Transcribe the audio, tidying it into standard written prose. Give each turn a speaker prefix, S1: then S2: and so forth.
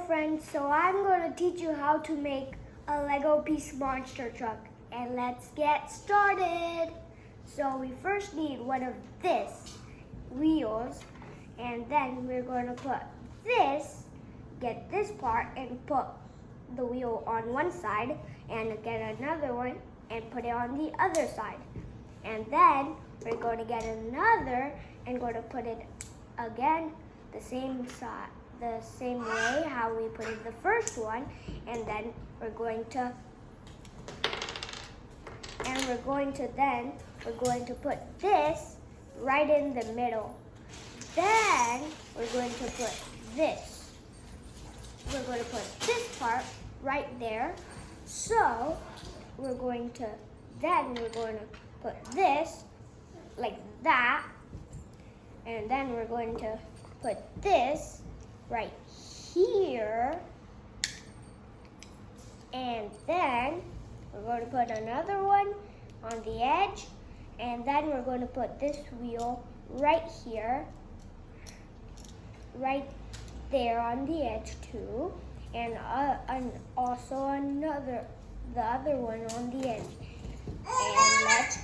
S1: friends, so I'm going to teach you how to make a Lego piece monster truck. And let's get started. So we first need one of this wheels, and then we're going to put this, get this part and put the wheel on one side, and get another one and put it on the other side. And then we're going to get another and going to put it again the same side, the same way how we put in the first one, and then we're going to put this right in the middle. Then we're going to put this. We're going to put this part right there. So we're going to put this like that, and then we're going to put this right here, and then we're going to put another one on the edge, and then we're going to put this wheel right here, right there on the edge too, and also the other one on the edge. And let's